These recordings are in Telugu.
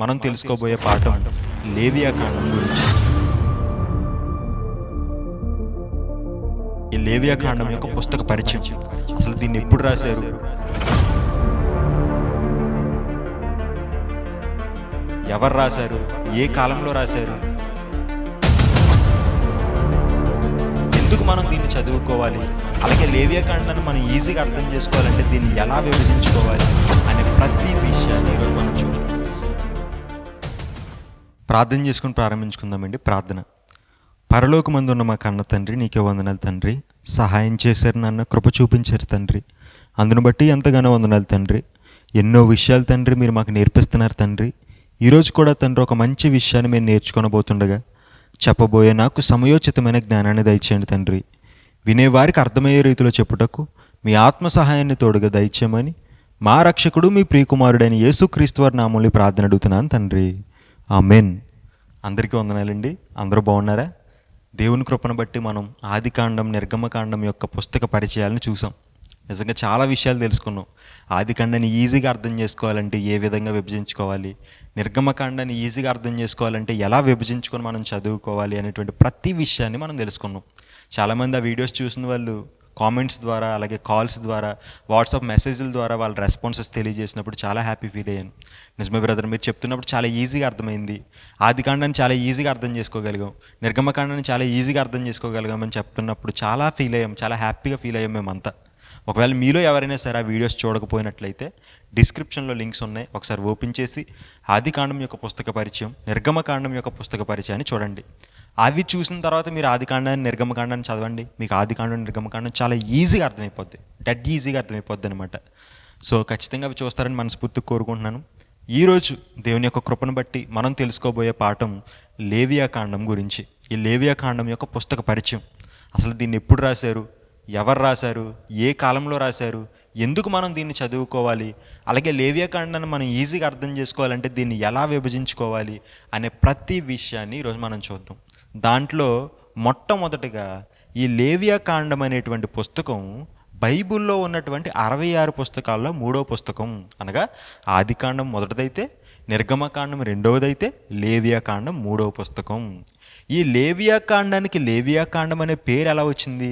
మనం తెలుసుకోబోయే పాఠం లేవియా కాండం గురించి. ఈ లేవియా కాండం యొక్క పుస్తక పరిచయం, అసలు దీన్ని ఎప్పుడు రాశారు, ఎవరు రాశారు, ఏ కాలంలో రాశారు, ఎందుకు మనం దీన్ని చదువుకోవాలి, అలాగే లేవియా కాండాన్ని మనం ఈజీగా అర్థం చేసుకోవాలంటే దీన్ని ఎలా విభజించుకోవాలి అనే ప్రతి విషయాన్ని ఈరోజు మనం చూద్దాం. ప్రార్థన చేసుకుని ప్రారంభించుకుందామండి. ప్రార్థన. పరలోకమందు ఉన్న మా కన్న తండ్రి, నీకే వందనాలు తండ్రి. సహాయం చేశారు నాన్న, కృప చూపించారు తండ్రి, అందును బట్టి ఎంతగానో వందనాలు తండ్రి. ఎన్నో విషయాలు తండ్రి మీరు మాకు నేర్పిస్తున్నారు తండ్రి. ఈరోజు కూడా తండ్రి ఒక మంచి విషయాన్ని మేము నేర్చుకొనబోతుండగా చెప్పబోయే నాకు సమయోచితమైన జ్ఞానాన్ని దయచేయండి తండ్రి. వినేవారికి అర్థమయ్యే రీతిలో చెప్పుటకు మీ ఆత్మ సహాయాన్ని తోడుగా దయచేయమని మా రక్షకుడు మీ ప్రియకుమారుడైన యేసుక్రీస్తు వారి నామములో ప్రార్థన అడుగుతున్నాను తండ్రి. ఆమెన్. అందరికీ వందనాలండి. అందరూ బాగున్నారా? దేవుని కృపను బట్టి మనం ఆదికాండం, నిర్గమకాండం యొక్క పుస్తక పరిచయాలను చూసాం. నిజంగా చాలా విషయాలు తెలుసుకున్నాం. ఆదికాండాన్ని ఈజీగా అర్థం చేసుకోవాలంటే ఏ విధంగా విభజించుకోవాలి, నిర్గమకాండాన్ని ఈజీగా అర్థం చేసుకోవాలంటే ఎలా విభజించుకొని మనం చదువుకోవాలి అనేటువంటి ప్రతి విషయాన్ని మనం తెలుసుకున్నాం. చాలామంది ఆ వీడియోస్ చూసిన వాళ్ళు కామెంట్స్ ద్వారా, అలాగే కాల్స్ ద్వారా, వాట్సాప్ మెసేజ్ల ద్వారా వాళ్ళ రెస్పాన్సెస్ తెలియజేసినప్పుడు చాలా హ్యాపీ ఫీల్ అయ్యాను. నిజమే బ్రదర్, మీరు చెప్తున్నప్పుడు చాలా ఈజీగా అర్థమైంది. ఆదికాండాన్ని చాలా ఈజీగా అర్థం చేసుకోగలిగాం, నిర్గమకాండాన్ని చాలా ఈజీగా అర్థం చేసుకోగలిగామని చెప్తున్నప్పుడు చాలా ఫీల్ అయ్యాం, చాలా హ్యాపీగా ఫీల్ అయ్యాం మేమంతా. ఒకవేళ మీలో ఎవరైనా సరే ఆ వీడియోస్ చూడకపోయినట్లయితే డిస్క్రిప్షన్లో లింక్స్ ఉన్నాయి, ఒకసారి ఓపెన్ చేసి ఆదికాండం యొక్క పుస్తక పరిచయం, నిర్గమకాండం యొక్క పుస్తక పరిచయాన్ని చూడండి. అవి చూసిన తర్వాత మీరు ఆదికాండాన్ని, నిర్గమకాండాన్ని చదవండి. మీకు ఆదికాండం, నిర్గమకాండం చాలా ఈజీగా అర్థమైపోద్ది, డెడ్ ఈజీగా అర్థమైపోద్ది అనమాట. సో ఖచ్చితంగా అవి చూస్తారని మనస్ఫూర్తిగా కోరుకుంటున్నాను. ఈరోజు దేవుని యొక్క కృపను బట్టి మనం తెలుసుకోబోయే పాఠం లేవియా కాండం గురించి. ఈ లేవియా కాండం యొక్క పుస్తక పరిచయం, అసలు దీన్ని ఎప్పుడు రాశారు, ఎవరు రాశారు, ఏ కాలంలో రాశారు, ఎందుకు మనం దీన్ని చదువుకోవాలి, అలాగే లేవియా కాండాన్ని మనం ఈజీగా అర్థం చేసుకోవాలంటే దీన్ని ఎలా విభజించుకోవాలి అనే ప్రతి విషయాన్ని ఈరోజు మనం చూద్దాం. దాంట్లో మొట్టమొదటిగా ఈ లేవియా కాండం అనేటువంటి పుస్తకం బైబిల్లో ఉన్నటువంటి 66 పుస్తకాల్లో 3వ పుస్తకం. అనగా ఆదికాండం మొదటిదైతే, నిర్గమకాండం రెండవదైతే, లేవియా కాండం 3వ పుస్తకం. ఈ లేవియా కాండానికి లేవియా కాండం అనే పేరు ఎలా వచ్చింది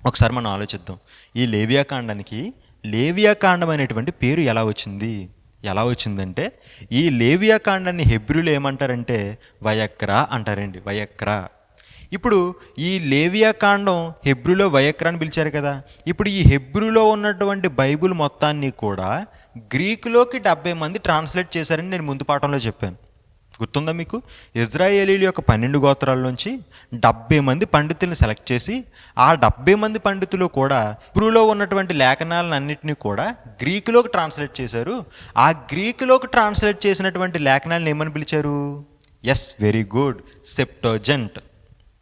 ఒకసారి మనం ఆలోచిద్దాం. ఈ లేవియా కాండానికి లేవియా కాండం అనేటువంటి పేరు ఎలా వచ్చిందంటే ఈ లేవియా కాండాన్ని హెబ్రీలో ఏమంటారంటే వయక్రా అంటారండి, వయక్రా. ఇప్పుడు ఈ లేవియా కాండం హెబ్రీలో వయక్రా అని పిలిచారు కదా. ఇప్పుడు ఈ హెబ్రీలో ఉన్నటువంటి బైబిల్ మొత్తాన్ని కూడా గ్రీకులోకి 70 మంది ట్రాన్స్లేట్ చేశారని నేను ముందు పాఠంలో చెప్పాను. గుర్తుందా మీకు? ఇజ్రాయేలీల యొక్క 12 గోత్రాల్లోంచి 70 మంది పండితుల్ని సెలెక్ట్ చేసి ఆ 70 మంది పండితులు కూడా హెబ్రూలో ఉన్నటువంటి లేఖనాలను అన్నింటినీ కూడా గ్రీకులోకి ట్రాన్స్లేట్ చేశారు. ఆ గ్రీకులోకి ట్రాన్స్లేట్ చేసినటువంటి లేఖనాలను ఏమని పిలిచారు? Yes, very good, Septuagint.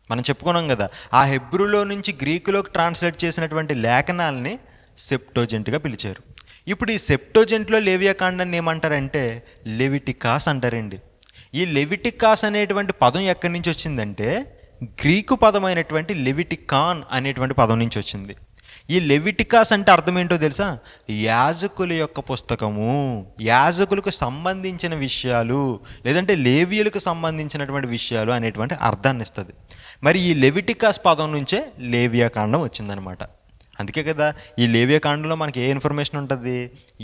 మనం చెప్పుకున్నాం కదా, ఆ హెబ్రూలో నుంచి గ్రీకులోకి ట్రాన్స్లేట్ చేసినటువంటి లేఖనాలని సెప్టోజెంట్గా పిలిచారు. ఇప్పుడు ఈ సెప్టోజెంట్లో లేవియా కాండాన్ని ఏమంటారంటే లెవిటికాస్ అంటారండి. ఈ లెవిటికాస్ అనేటువంటి పదం ఎక్కడి నుంచి వచ్చిందంటే గ్రీకు పదమైనటువంటి లెవిటికాన్ అనేటువంటి పదం నుంచి వచ్చింది. ఈ లెవిటికాస్ అంటే అర్థం ఏంటో తెలుసా? యాజకుల యొక్క పుస్తకము, యాజకులకు సంబంధించిన విషయాలు, లేదంటే లేవీయులకు సంబంధించినటువంటి విషయాలు అనేటువంటి అర్థాన్ని ఇస్తుంది. మరి ఈ లెవిటికాస్ పదం నుంచే లేవియా కాండం వచ్చిందనమాట. అందుకే కదా ఈ లేవియా కాండంలో మనకి ఏ ఇన్ఫర్మేషన్ ఉంటుంది?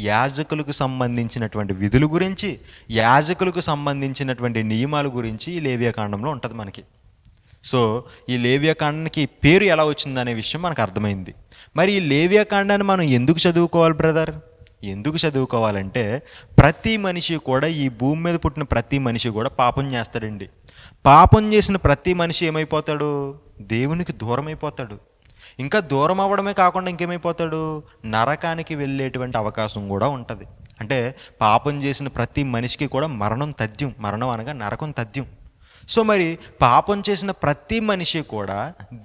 యాజకులకు సంబంధించినటువంటి విధుల గురించి, యాజకులకు సంబంధించినటువంటి నియమాల గురించి ఈ లేవియా కాండంలో ఉంటుంది మనకి. సో ఈ లేవియా కాండానికి పేరు ఎలా వచ్చిందనే విషయం మనకు అర్థమైంది. మరి ఈ లేవియా కాండాన్ని మనం ఎందుకు చదువుకోవాలి బ్రదర్? ఎందుకు చదువుకోవాలంటే ప్రతి మనిషి కూడా, ఈ భూమి మీద పుట్టిన ప్రతి మనిషి కూడా పాపం చేస్తాడండి. పాపం చేసిన ప్రతి మనిషి ఏమైపోతాడు? దేవునికి దూరం అయిపోతాడు. ఇంకా దూరం అవ్వడమే కాకుండా ఇంకేమైపోతాడు? నరకానికి వెళ్ళేటువంటి అవకాశం కూడా ఉంటుంది. అంటే పాపం చేసిన ప్రతి మనిషికి కూడా మరణం తథ్యం. మరణం అనగా నరకం తథ్యం. సో మరి పాపం చేసిన ప్రతి మనిషి కూడా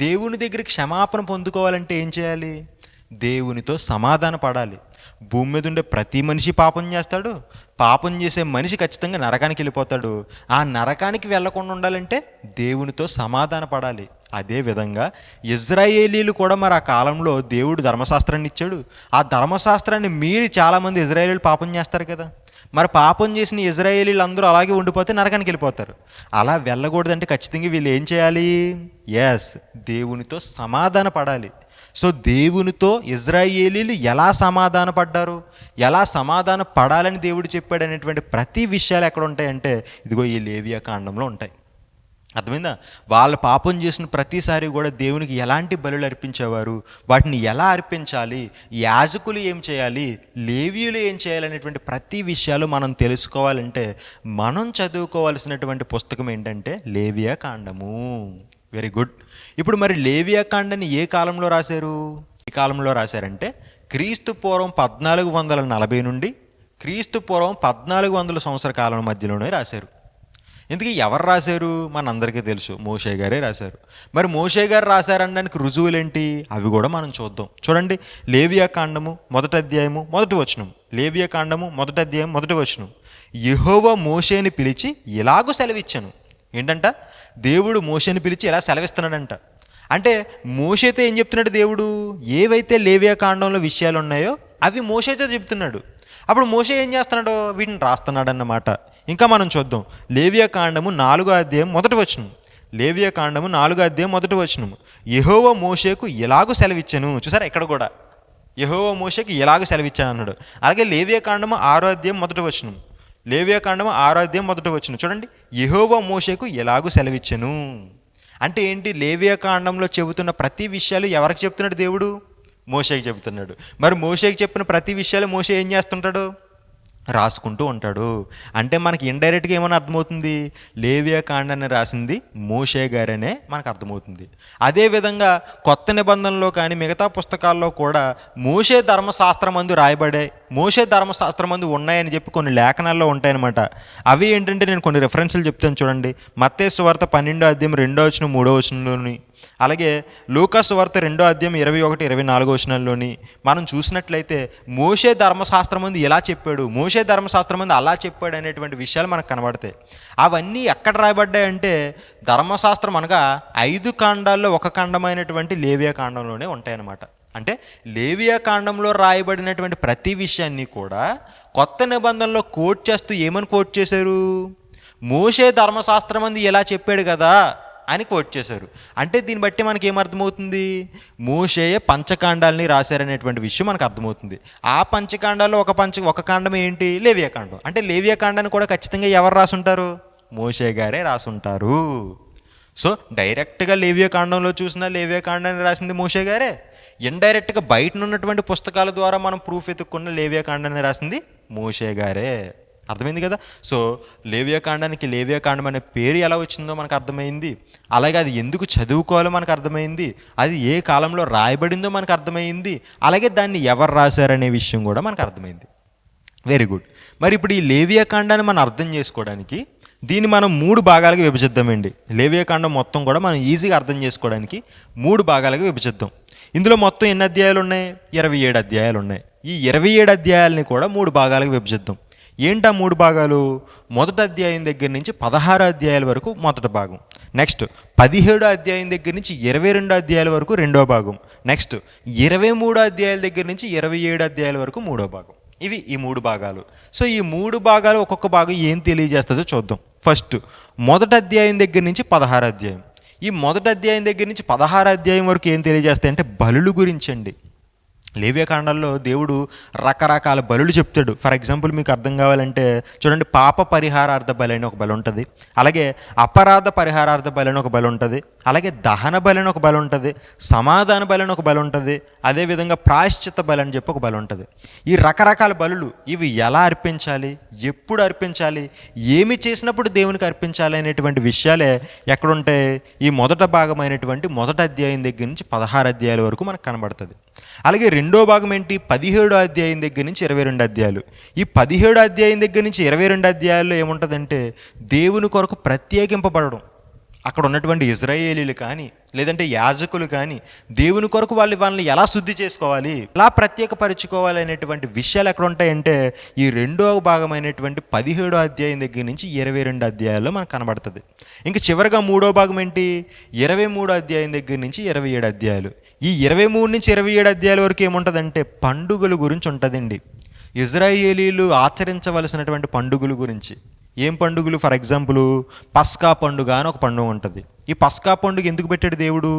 దేవుని దగ్గర క్షమాపణ పొందుకోవాలంటే ఏం చేయాలి? దేవునితో సమాధాన పడాలి. భూమి మీద ఉండే ప్రతి మనిషి పాపం చేస్తాడు. పాపం చేసే మనిషి ఖచ్చితంగా నరకానికి వెళ్ళిపోతాడు. ఆ నరకానికి వెళ్ళకుండా ఉండాలంటే దేవునితో సమాధాన పడాలి. అదేవిధంగా ఇజ్రాయేలీలు కూడా మరి ఆ కాలంలో దేవుడు ధర్మశాస్త్రాన్ని ఇచ్చాడు. ఆ ధర్మశాస్త్రాన్ని మీరి చాలామంది ఇజ్రాయేలీలు పాపం చేస్తారు కదా. మరి పాపం చేసిన ఇజ్రాయేలీలు అందరూ అలాగే ఉండిపోతే నరకానికి వెళ్ళిపోతారు. అలా వెళ్ళకూడదంటే ఖచ్చితంగా వీళ్ళు ఏం చేయాలి? ఎస్, దేవునితో సమాధాన పడాలి. సో దేవునితో ఇజ్రాయేలీలు ఎలా సమాధాన పడ్డారు, ఎలా సమాధాన పడాలని దేవుడు చెప్పాడు అనేటువంటి ప్రతి విషయాలు ఎక్కడ ఉంటాయంటే ఇదిగో ఈ లేవియా కాండంలో ఉంటాయి. అర్థమైందా? వాళ్ళ పాపం చేసిన ప్రతిసారి కూడా దేవునికి ఎలాంటి బలులు అర్పించేవారు, వాటిని ఎలా అర్పించాలి, యాజకులు ఏం చేయాలి, లేవీయులు ఏం చేయాలనేటువంటి ప్రతి విషయాలు మనం తెలుసుకోవాలంటే మనం చదువుకోవాల్సినటువంటి పుస్తకం ఏంటంటే లేవియా కాండము. Very good. ఇప్పుడు మరి లేవియా కాండాన్ని ఏ కాలంలో రాశారు? ఈ కాలంలో రాశారంటే క్రీస్తు పూర్వం 1440 నుండి క్రీస్తు పూర్వం 1400 సంవత్సర కాలం మధ్యలోనే రాశారు. ఇందుకే ఎవరు రాశారు? మనందరికీ తెలుసు, మోషే గారే రాశారు. మరి మోషే గారు రాశారనడానికి రుజువులేంటి? అవి కూడా మనం చూద్దాం. చూడండి, లేవియా కాండము 1వ అధ్యాయము 1వ వచనం. లేవియా కాండము 1వ అధ్యాయం 1వ వచనం. యెహోవా మోషేని పిలిచి ఇలాగూ సెలవిచ్చాను. ఏంటంట? దేవుడు మోషేని పిలిచి ఇలా సెలవిస్తున్నాడంట. అంటే మోషేతో ఏం చెప్తున్నాడు దేవుడు? ఏవైతే లేవియా కాండంలో విషయాలు ఉన్నాయో అవి మోషేతో చెప్తున్నాడు. అప్పుడు మోషే ఏం చేస్తున్నాడో వీటిని రాస్తున్నాడు అన్నమాట. ఇంకా మనం చూద్దాం. లేవియా కాండము 4వ అధ్యాయం 1వ వచనం. లేవియా కాండము 4వ అధ్యాయం 1వ వచనం. యెహోవా మోషేకు ఎలాగూ సెలవిచ్చాను. చూసారా, ఇక్కడ కూడా యెహోవా మోషేకు ఎలాగూ సెలవిచ్చాను అన్నాడు. అలాగే లేవియా కాండము 6వ అధ్యాయం 1వ వచనం. లేవియా కాండము 6వ అధ్యాయం 1వ వచనం. చూడండి, యెహోవా మోషేకు ఎలాగూ సెలవిచ్చాను. అంటే ఏంటి? లేవియా కాండంలో చెబుతున్న ప్రతి విషయాలు ఎవరికి చెప్తున్నాడు దేవుడు? మోషేకి చెబుతున్నాడు. మరి మోషేకి చెప్పిన ప్రతి విషయాలు మోషే ఏం చేస్తుంటాడు? రాసుకుంటూ ఉంటాడు. అంటే మనకి ఇండైరెక్ట్గా ఏమైనా అర్థమవుతుంది? లేవియా కాండాన్ని రాసింది మోషే గారనే మనకు అర్థమవుతుంది. అదేవిధంగా కొత్త నిబంధనలో కానీ మిగతా పుస్తకాల్లో కూడా మోషే ధర్మశాస్త్రమందు రాయబడే, మోషే ధర్మశాస్త్రమందు ఉన్నాయని చెప్పి కొన్ని లేఖనాల్లో ఉంటాయన్నమాట. అవి ఏంటంటే నేను కొన్ని రెఫరెన్స్లు చెప్తాను చూడండి. మత్తయి సువార్త 12వ అధ్యాయం 2వ వచనం 3వ వచనంలోని, అలాగే లూకా సువార్త 2వ అధ్యాయం 21, 24 వచనాల్లోని మనం చూసినట్లయితే మోషే ధర్మశాస్త్రమందు ఇలా చెప్పాడు, మోషే ధర్మశాస్త్రమందు అలా చెప్పాడు అనేటువంటి విషయాలు మనకు కనబడతాయి. అవన్నీ ఎక్కడ రాయబడ్డాయంటే ధర్మశాస్త్రం అనగా 5 కాండాల్లో ఒక కాండమైనటువంటి లేవియా కాండంలోనే ఉంటాయన్నమాట. అంటే లేవియా కాండంలో రాయబడినటువంటి ప్రతి విషయాన్ని కూడా కొత్త నిబంధనలో కోట్ చేస్తూ ఏమని కోట్ చేశారు? మోషే ధర్మశాస్త్రమందు ఇలా చెప్పాడు కదా అని కోట్ చేశారు. అంటే దీన్ని బట్టి మనకి ఏమర్థమవుతుంది? మోషేయే పంచకాండాలని రాశారనేటువంటి విషయం మనకు అర్థమవుతుంది. ఆ పంచకాండాల్లో ఒక కాండం ఏంటి? లేవియా కాండం. అంటే లేవియా కాండాన్ని కూడా ఖచ్చితంగా ఎవరు రాసుంటారు? మోషే గారే రాసుంటారు. సో డైరెక్ట్గా లేవియా కాండంలో చూసినా లేవియా కాండాన్ని రాసింది మోషే గారే. ఇండైరెక్ట్గా బయట ఉన్నటువంటి పుస్తకాల ద్వారా మనం ప్రూఫ్ ఎత్తుక్కున్న లేవియా కాండాన్ని రాసింది మోషే గారే. అర్థమైంది కదా? సో లేవియా కాండానికి లేవియా కాండం అనే పేరు ఎలా వచ్చిందో మనకు అర్థమైంది. అలాగే అది ఎందుకు చదువుకోవాలో మనకు అర్థమైంది. అది ఏ కాలంలో రాయబడిందో మనకు అర్థమైంది. అలాగే దాన్ని ఎవరు రాశారనే విషయం కూడా మనకు అర్థమైంది. Very good. మరి ఇప్పుడు ఈ లేవియా కాండాన్ని మనం అర్థం చేసుకోవడానికి దీన్ని మనం 3 భాగాలుగా విభజిద్దామండి. లేవియా కాండం మొత్తం కూడా మనం ఈజీగా అర్థం చేసుకోవడానికి 3 భాగాలుగా విభజిద్దాం. ఇందులో మొత్తం ఎన్ని అధ్యాయాలు ఉన్నాయి? 27 అధ్యాయాలు ఉన్నాయి. ఈ 27 అధ్యాయాలని కూడా 3 భాగాలుగా విభజిద్దాం. ఏంటా 3 భాగాలు? 1వ అధ్యాయం దగ్గర నుంచి 16 అధ్యాయాల వరకు మొదటి భాగం. నెక్స్ట్ 17 అధ్యాయం దగ్గర నుంచి 22 అధ్యాయాల వరకు 2వ భాగం. నెక్స్ట్ 23 అధ్యాయాల దగ్గర నుంచి 27 అధ్యాయాల వరకు 3వ భాగం. ఇవి ఈ 3 భాగాలు. సో ఈ 3 భాగాలు ఒక్కొక్క భాగం ఏం తెలియజేస్తుందో చూద్దాం. ఫస్ట్ 1వ అధ్యాయం దగ్గర నుంచి 16 అధ్యాయం. ఈ 1వ అధ్యాయం దగ్గర నుంచి 16 అధ్యాయం వరకు ఏం తెలియజేస్తాయంటే బలుల గురించి అండి. లేవియా కాండాల్లో దేవుడు రకరకాల బలులు చెప్తాడు. ఫర్ ఎగ్జాంపుల్ మీకు అర్థం కావాలంటే చూడండి, పాప పరిహారార్థ బలి అని ఒక బలి ఉంటుంది. అలాగే అపరాధ పరిహారార్థ బలి అని ఒక బలి ఉంటుంది. అలాగే దహన బలి అని ఒక బలి ఉంటుంది. సమాధాన బలి అని ఒక బలి ఉంటుంది. అదేవిధంగా ప్రాయశ్చిత్త బలి అని చెప్పి ఒక బలి ఉంటుంది. ఈ రకరకాల బలులు ఇవి ఎలా అర్పించాలి, ఎప్పుడు అర్పించాలి, ఏమి చేసినప్పుడు దేవునికి అర్పించాలి అనేటువంటి విషయాలే ఎక్కడుంటాయి? ఈ మొదట భాగమైనటువంటి 1వ అధ్యాయం దగ్గర నుంచి 16 అధ్యాయాల వరకు మనకు కనబడుతుంది. అలాగే 2వ భాగం ఏంటి? 17వ అధ్యాయం దగ్గర నుంచి 22 అధ్యాయాలు. ఈ 17వ అధ్యాయం దగ్గర నుంచి 22 అధ్యాయాల్లో ఏముంటుందంటే దేవుని కొరకు ప్రత్యేకింపబడడం. అక్కడ ఉన్నటువంటి ఇజ్రాయేలీలు కానీ లేదంటే యాజకులు కానీ దేవుని కొరకు వాళ్ళని ఎలా శుద్ధి చేసుకోవాలి, ఎలా ప్రత్యేకపరచుకోవాలి అనేటువంటి విషయాలు ఎక్కడ ఉంటాయంటే ఈ 2వ భాగమైనటువంటి 17వ అధ్యాయం దగ్గర నుంచి 22 అధ్యాయాల్లో మనకు కనబడుతుంది. ఇంక చివరిగా 3వ భాగం ఏంటి? 23 అధ్యాయం దగ్గర నుంచి 27 అధ్యాయాలు. ఈ 23 నుంచి 27 అధ్యాయాల వరకు ఏముంటుందంటే పండుగల గురించి ఉంటుందండి. ఇజ్రాయేలీలు ఆచరించవలసినటువంటి పండుగల గురించి. ఏం పండుగలు? ఫర్ ఎగ్జాంపుల్ పస్కా పండుగ అని ఒక పండుగ ఉంటుంది. ఈ పస్కా పండుగ ఎందుకు పెట్టాడు దేవుడు?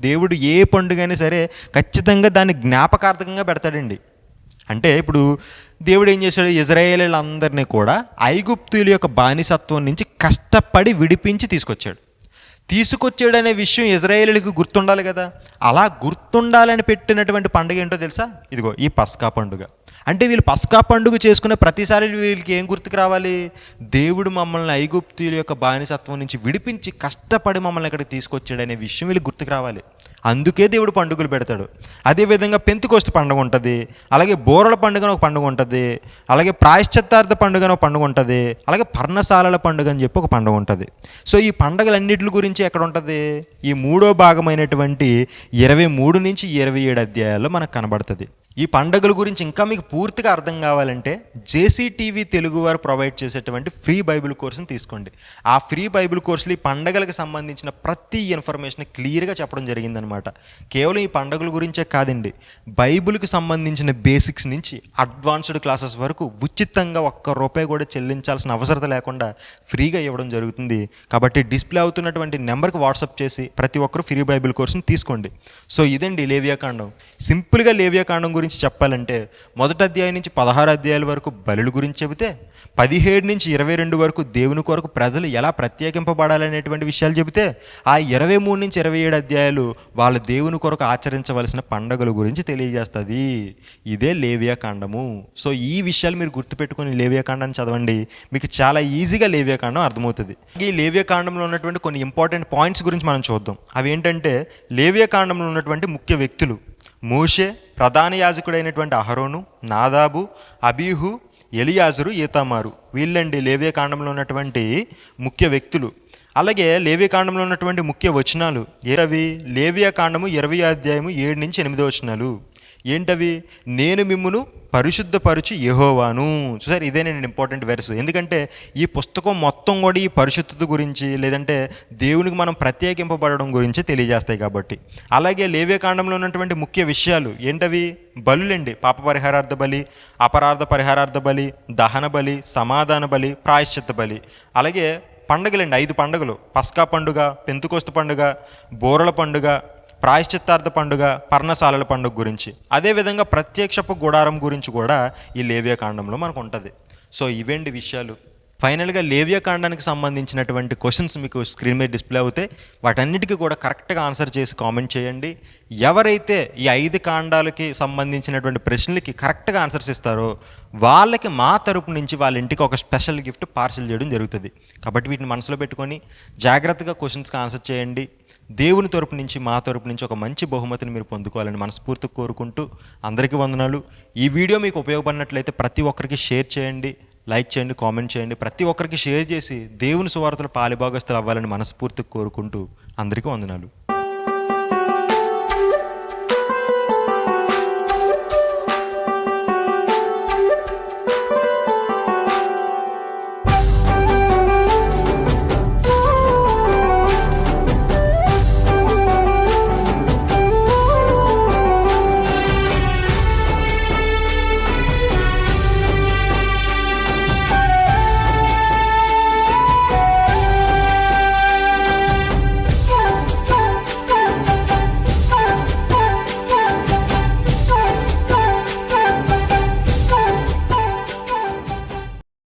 దేవుడు ఏ పండుగ అయినా సరే ఖచ్చితంగా దాన్ని జ్ఞాపకార్థకంగా పెడతాడండి. అంటే ఇప్పుడు దేవుడు ఏం చేశాడు? ఇజ్రాయేలీలందరినీ కూడా ఐగుప్తీయుల యొక్క బానిసత్వం నుంచి కష్టపడి విడిపించి తీసుకొచ్చాడు అనే విషయం ఇజ్రాయేలీలకు గుర్తుండాలి కదా. అలా గుర్తుండాలని పెట్టినటువంటి పండుగ ఏంటో తెలుసా? ఇదిగో ఈ పస్కా పండుగ. అంటే వీళ్ళు పస్కా పండుగ చేసుకునే ప్రతిసారి వీళ్ళకి ఏం గుర్తుకు రావాలి? దేవుడు మమ్మల్ని ఐగుప్తీయుల యొక్క బానిసత్వం నుంచి విడిపించి కష్టపడి మమ్మల్ని ఇక్కడికి తీసుకొచ్చాడనే విషయం వీళ్ళకి గుర్తుకు రావాలి. అందుకే దేవుడు పండుగలు పెడతాడు. అదేవిధంగా పెంతెకొస్తు పండుగ ఉంటుంది, అలాగే బోరల పండుగ అని ఒక పండుగ ఉంటుంది, అలాగే ప్రాయశ్చిత్తార్థ పండుగ అని ఒక పండుగ ఉంటుంది, అలాగే పర్ణశాలల పండుగ అని చెప్పి ఒక పండుగ ఉంటుంది. సో ఈ పండుగలన్నిటి గురించి ఎక్కడ ఉంటుంది? ఈ మూడో భాగమైనటువంటి 23 నుంచి 27 అధ్యాయాల్లో మనకు కనబడుతుంది. ఈ పండుగల గురించి ఇంకా మీకు పూర్తిగా అర్థం కావాలంటే జేసీటీవీ తెలుగు వారు ప్రొవైడ్ చేసేటువంటి ఫ్రీ బైబిల్ కోర్సుని తీసుకోండి. ఆ ఫ్రీ బైబిల్ కోర్సులో ఈ పండుగలకు సంబంధించిన ప్రతి ఇన్ఫర్మేషన్ క్లియర్గా చెప్పడం జరిగిందనమాట. కేవలం ఈ పండుగల గురించే కాదండి, బైబిల్కి సంబంధించిన బేసిక్స్ నుంచి అడ్వాన్స్డ్ క్లాసెస్ వరకు ఉచితంగా ₹1 కూడా చెల్లించాల్సిన అవసరం లేకుండా ఫ్రీగా ఇవ్వడం జరుగుతుంది. కాబట్టి డిస్ప్లే అవుతున్నటువంటి నెంబర్కి వాట్సాప్ చేసి ప్రతి ఒక్కరు ఫ్రీ బైబిల్ కోర్సుని తీసుకోండి. సో ఇదండి లేవియాకాండం. సింపుల్గా లేవియాకాండం గురించి చెప్పాలంటే 1వ అధ్యాయం నుంచి 16 అధ్యాయాల వరకు బలుల గురించి చెబితే 17 నుంచి 22 వరకు దేవుని కొరకు ప్రజలు ఎలా ప్రత్యేకింపబడాలనేటువంటి విషయాలు చెబితే ఆ 23 నుంచి 27 అధ్యాయాలు వాళ్ళ దేవుని కొరకు ఆచరించవలసిన పండుగల గురించి తెలియజేస్తుంది. ఇదే లేవియాకాండము. సో ఈ విషయాలు మీరు గుర్తుపెట్టుకుని లేవియాకాండాన్ని చదవండి, మీకు చాలా ఈజీగా లేవియాకాండం అర్థమవుతుంది. ఈ లేవియాకాండంలో ఉన్నటువంటి కొన్ని ఇంపార్టెంట్ పాయింట్స్ గురించి మనం చూద్దాం. అవి ఏంటంటే లేవియాకాండంలో ఉన్నటువంటి ముఖ్య వ్యక్తులు మోషే, ప్రధాన యాజకుడైనటువంటి అహరోను, నాదాబు, అబీహు, ఎలియాజరు, ఈతామారు. వీళ్ళండి లేవియాకాండంలో ఉన్నటువంటి ముఖ్య వ్యక్తులు. అలాగే లేవియాకాండంలో ఉన్నటువంటి ముఖ్య వచనాలు ఏవి? లేవియాకాండము 20వ అధ్యాయము 7 నుంచి 8 వచనాలు ఏంటవి? నేను మిమ్మును పరిశుద్ధపరచు యెహోవాను. చూసారు, ఇదే నేను ఇంపార్టెంట్ వెర్స్. ఎందుకంటే ఈ పుస్తకం మొత్తం కూడా ఈ పరిశుద్ధత గురించి, లేదంటే దేవునికి మనం ప్రత్యేకింపబడడం గురించి తెలియజేస్తాయి కాబట్టి. అలాగే లేవియాకాండంలో ఉన్నటువంటి ముఖ్య విషయాలు ఏంటవి? బలులండి. పాప పరిహారార్థ బలి, అపరాధ పరిహారార్థ బలి, దహన బలి, సమాధాన బలి, ప్రాయశ్చిత్త బలి. అలాగే పండుగలండి, 5 పండుగలు: పస్కా పండుగ, పెంతెకొస్తు పండుగ, బోరల పండుగ, ప్రాయశ్చిత్తార్థ పండుగ, పర్ణశాలల పండుగ గురించి. అదేవిధంగా ప్రత్యక్షపు గుడారం గురించి కూడా ఈ లేవియాకాండంలో మనకు ఉంటుంది. సో ఇవేంటి విషయాలు. ఫైనల్గా లేవియాకాండానికి సంబంధించినటువంటి క్వశ్చన్స్ మీకు స్క్రీన్ మీద డిస్ప్లే అవుతాయి. వాటన్నిటికీ కూడా కరెక్ట్గా ఆన్సర్ చేసి కామెంట్ చేయండి. ఎవరైతే ఈ 5 కాండాలకి సంబంధించినటువంటి ప్రశ్నలకి కరెక్ట్గా ఆన్సర్స్ ఇస్తారో వాళ్ళకి మా తరపు నుంచి వాళ్ళ ఇంటికి ఒక స్పెషల్ గిఫ్ట్ పార్సిల్ చేయడం జరుగుతుంది. కాబట్టి వీటిని మనసులో పెట్టుకొని జాగ్రత్తగా క్వశ్చన్స్కి ఆన్సర్ చేయండి. దేవుని తరపు నుంచి, మా తరపు నుంచి ఒక మంచి బహుమతిని మీరు పొందుకోవాలని మనస్ఫూర్తిగా కోరుకుంటూ అందరికీ వందనాలు. ఈ వీడియో మీకు ఉపయోగపడినట్లయితే ప్రతి ఒక్కరికి షేర్ చేయండి, లైక్ చేయండి, కామెంట్ చేయండి. ప్రతి ఒక్కరికి షేర్ చేసి దేవుని సువార్తలో పాలిభాగస్తులు అవ్వాలని మనస్ఫూర్తిగా కోరుకుంటూ అందరికీ వందనాలు.